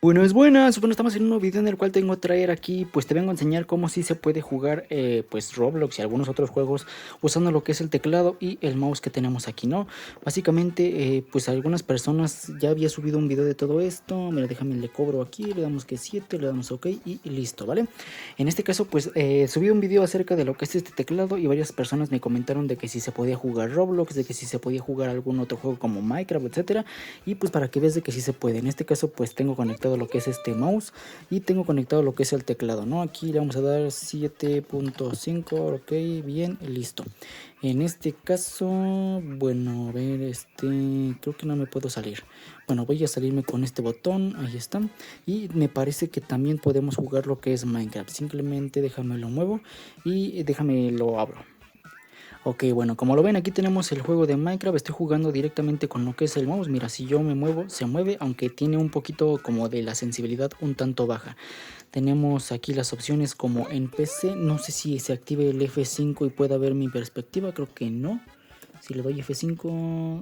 Buenas, bueno, estamos en un nuevo video en el cual tengo a traer aquí, pues te vengo a enseñar cómo sí se puede jugar pues Roblox y algunos otros juegos usando lo que es el teclado y el mouse que tenemos aquí, ¿no? Básicamente, pues algunas personas ya había subido un video de todo esto, mira, déjame le cobro aquí, le damos que 7, le damos OK y listo, ¿vale? En este caso, pues subí un video acerca de lo que es este teclado y varias personas me comentaron de que si se podía jugar Roblox, de que si se podía jugar algún otro juego como Minecraft, etcétera, y pues para que veas de que sí se puede. En este caso, pues tengo conectado lo que es este mouse y tengo conectado lo que es el teclado, ¿no? Aquí le vamos a dar 7.5, ok, bien, listo. En este caso, bueno, a ver, creo que no me puedo salir. Bueno, voy a salirme con este botón, ahí está. Y me parece que también podemos jugar lo que es Minecraft. Simplemente déjame lo muevo y déjame lo abro. Ok, bueno, como lo ven, aquí tenemos el juego de Minecraft. Estoy jugando directamente con lo que es el mouse. Mira, si yo me muevo, se mueve, aunque tiene un poquito como de la sensibilidad un tanto baja. Tenemos aquí las opciones como en PC. No sé si se active el F5 y pueda ver mi perspectiva, creo que no. Si le doy F5,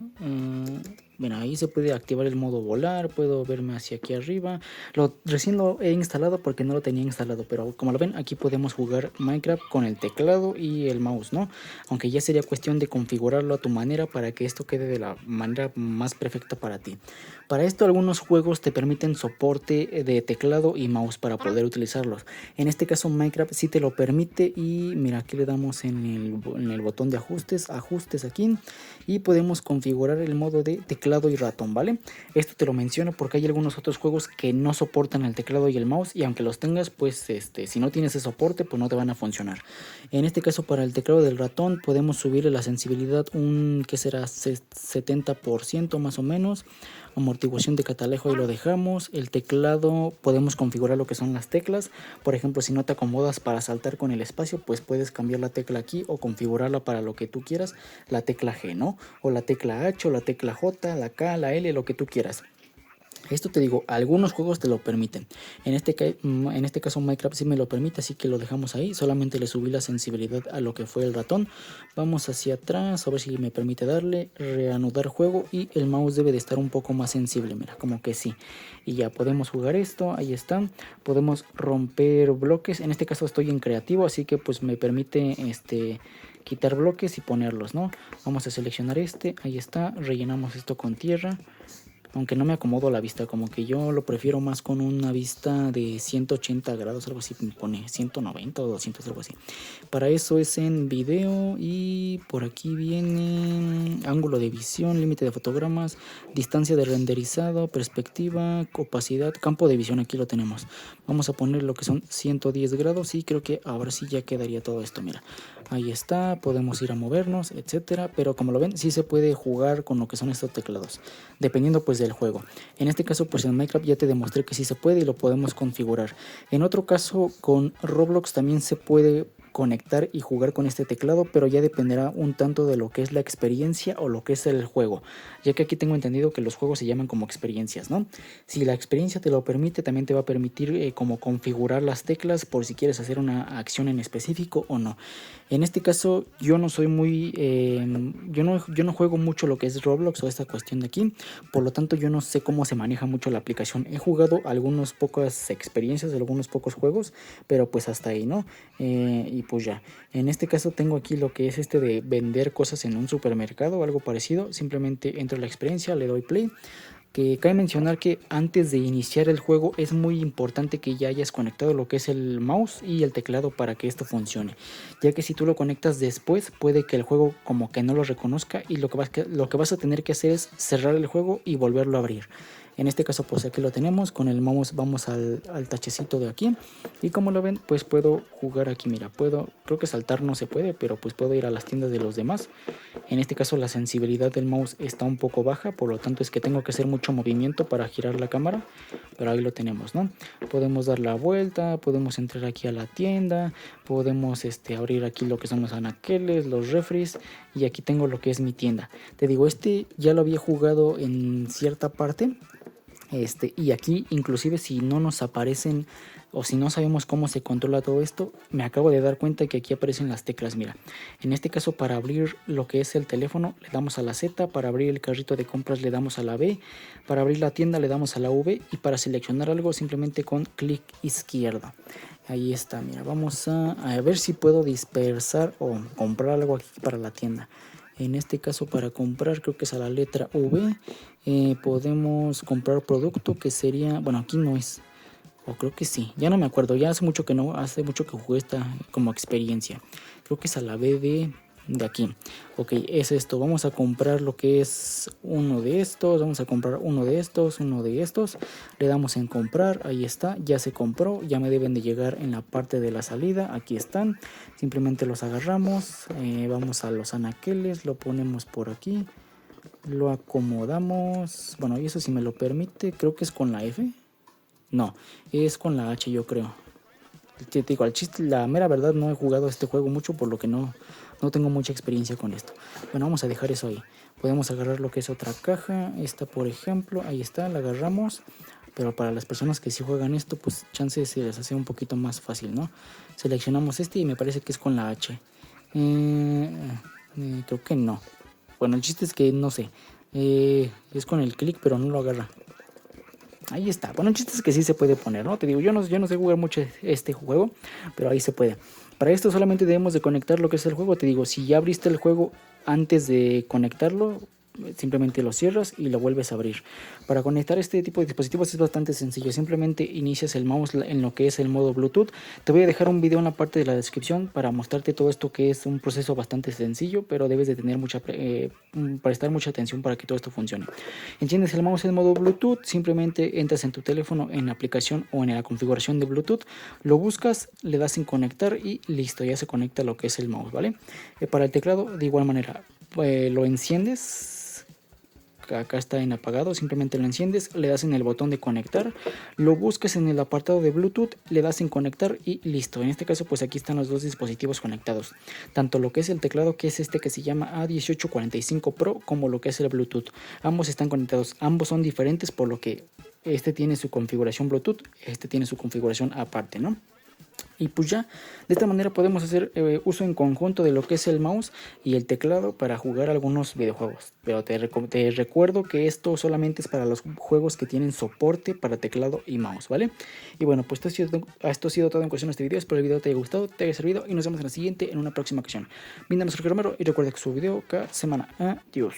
bueno, ahí se puede activar el modo volar, puedo verme hacia aquí arriba. Recién lo he instalado porque no lo tenía instalado, pero como lo ven, aquí podemos jugar Minecraft con el teclado y el mouse, ¿no? Aunque ya sería cuestión de configurarlo a tu manera para que esto quede de la manera más perfecta para ti. Para esto algunos juegos te permiten soporte de teclado y mouse para poder utilizarlos. En este caso Minecraft sí te lo permite y mira, aquí le damos en el botón de ajustes aquí y podemos configurar el modo de teclado y ratón, ¿vale? Esto te lo menciono porque hay algunos otros juegos que no soportan el teclado y el mouse y aunque los tengas, pues si no tienes ese soporte, pues no te van a funcionar. En este caso para el teclado del ratón podemos subirle la sensibilidad que será 70% más o menos. Amortiguación de catalejo, ahí lo dejamos. El teclado podemos configurar lo que son las teclas. Por ejemplo, si no te acomodas para saltar con el espacio, pues puedes cambiar la tecla aquí o configurarla para lo que tú quieras, la tecla G, ¿no? O la tecla H o la tecla J, la K, la L, lo que tú quieras. Esto te digo, algunos juegos te lo permiten. En este caso Minecraft sí me lo permite, así que lo dejamos ahí. Solamente le subí la sensibilidad a lo que fue el ratón. Vamos hacia atrás, a ver si me permite darle, reanudar juego y el mouse debe de estar un poco más sensible, mira, como que sí. Y ya podemos jugar esto, ahí está. Podemos romper bloques, en este caso estoy en creativo, así que pues me permite quitar bloques y ponerlos, ¿no? Vamos a seleccionar ahí está, rellenamos esto con tierra. Aunque no me acomodo a la vista, como que yo lo prefiero más con una vista de 180 grados, algo así me pone 190 o 200, algo así. Para eso es en video y por aquí viene ángulo de visión, límite de fotogramas, distancia de renderizado, perspectiva, opacidad, campo de visión, aquí lo tenemos. Vamos a poner lo que son 110 grados y creo que ahora sí ya quedaría todo esto, mira. Ahí está, podemos ir a movernos, etcétera, pero como lo ven, sí se puede jugar con lo que son estos teclados, dependiendo pues del juego. En este caso pues en Minecraft ya te demostré que sí se puede y lo podemos configurar. En otro caso con Roblox también se puede conectar y jugar con este teclado, pero ya dependerá un tanto de lo que es la experiencia o lo que es el juego, ya que aquí tengo entendido que los juegos se llaman como experiencias, ¿no? Si la experiencia te lo permite, también te va a permitir como configurar las teclas por si quieres hacer una acción en específico o no. En este caso yo no soy muy, yo no juego mucho lo que es Roblox o esta cuestión de aquí, por lo tanto yo no sé cómo se maneja mucho la aplicación. He jugado algunas pocas experiencias, algunos pocos juegos, pero pues hasta ahí, ¿no? Y pues ya, en este caso tengo aquí lo que es de vender cosas en un supermercado o algo parecido. Simplemente entro a la experiencia, le doy play. Que cabe mencionar que antes de iniciar el juego es muy importante que ya hayas conectado lo que es el mouse y el teclado para que esto funcione, ya que si tú lo conectas después puede que el juego como que no lo reconozca y lo que vas a tener que hacer es cerrar el juego y volverlo a abrir. En este caso pues aquí lo tenemos, con el mouse vamos al tachecito de aquí y como lo ven pues puedo jugar aquí, mira, creo que saltar no se puede, pero pues puedo ir a las tiendas de los demás. En este caso la sensibilidad del mouse está un poco baja, por lo tanto es que tengo que hacer mucho movimiento para girar la cámara, pero ahí lo tenemos, ¿no? Podemos dar la vuelta, podemos entrar aquí a la tienda, podemos abrir aquí lo que son los anaqueles, los refris, y aquí tengo lo que es mi tienda. Te digo, ya lo había jugado en cierta parte, Y aquí inclusive si no nos aparecen o si no sabemos cómo se controla todo esto, me acabo de dar cuenta que aquí aparecen las teclas. Mira, en este caso para abrir lo que es el teléfono le damos a la Z, para abrir el carrito de compras le damos a la B, para abrir la tienda le damos a la V y para seleccionar algo simplemente con clic izquierdo. Ahí está, mira, vamos a ver si puedo dispersar o comprar algo aquí para la tienda. En este caso para comprar creo que es a la letra V. Podemos comprar producto que sería, bueno, aquí no es, o creo que sí, ya no me acuerdo, ya hace mucho que no, hace mucho que jugué esta como experiencia. Creo que es a la B de aquí. Ok, es esto, vamos a comprar lo que es uno de estos, vamos a comprar uno de estos, le damos en comprar, ahí está, ya se compró, ya me deben de llegar en la parte de la salida, aquí están, simplemente los agarramos, vamos a los anaqueles, lo ponemos por aquí, lo acomodamos, bueno, y eso si me lo permite, creo que es con la F, no, es con la H yo creo. Te digo, al chiste, la mera verdad no he jugado este juego mucho, por lo que no tengo mucha experiencia con esto. Bueno, vamos a dejar eso ahí. Podemos agarrar lo que es otra caja, esta por ejemplo, ahí está, la agarramos. Pero para las personas que sí juegan esto, pues chance se les hace un poquito más fácil, ¿no? Seleccionamos este y me parece que es con la H. Creo que no. Bueno, el chiste es que no sé. Es con el clic, pero no lo agarra. Ahí está. Bueno, el chiste es que sí se puede poner, ¿no? Te digo, yo no sé jugar mucho este juego, pero ahí se puede. Para esto solamente debemos de conectar lo que es el juego. Te digo, si ya abriste el juego antes de conectarlo, simplemente lo cierras y lo vuelves a abrir. Para conectar este tipo de dispositivos es bastante sencillo. Simplemente inicias el mouse en lo que es el modo Bluetooth. Te voy a dejar un video en la parte de la descripción para mostrarte todo esto, que es un proceso bastante sencillo, pero debes de tener prestar mucha atención para que todo esto funcione. Enciendes el mouse en modo Bluetooth, simplemente entras en tu teléfono en la aplicación o en la configuración de Bluetooth, lo buscas, le das en conectar y listo, ya se conecta lo que es el mouse, ¿vale? Para el teclado de igual manera, lo enciendes. Acá está en apagado, simplemente lo enciendes, le das en el botón de conectar, lo buscas en el apartado de Bluetooth, le das en conectar y listo. En este caso pues aquí están los dos dispositivos conectados, tanto lo que es el teclado, que es este que se llama A1845 Pro, como lo que es el Bluetooth. Ambos están conectados, ambos son diferentes, por lo que este tiene su configuración Bluetooth, este tiene su configuración aparte, ¿no? Y pues ya, de esta manera podemos hacer uso en conjunto de lo que es el mouse y el teclado para jugar algunos videojuegos. Pero te recuerdo que esto solamente es para los juegos que tienen soporte para teclado y mouse, ¿vale? Y bueno, pues esto ha sido todo en cuestión de este video. Espero el video te haya gustado, te haya servido y nos vemos en la siguiente, en una próxima ocasión. Mi nombre es Jorge Romero y recuerda que subo video cada semana. Adiós.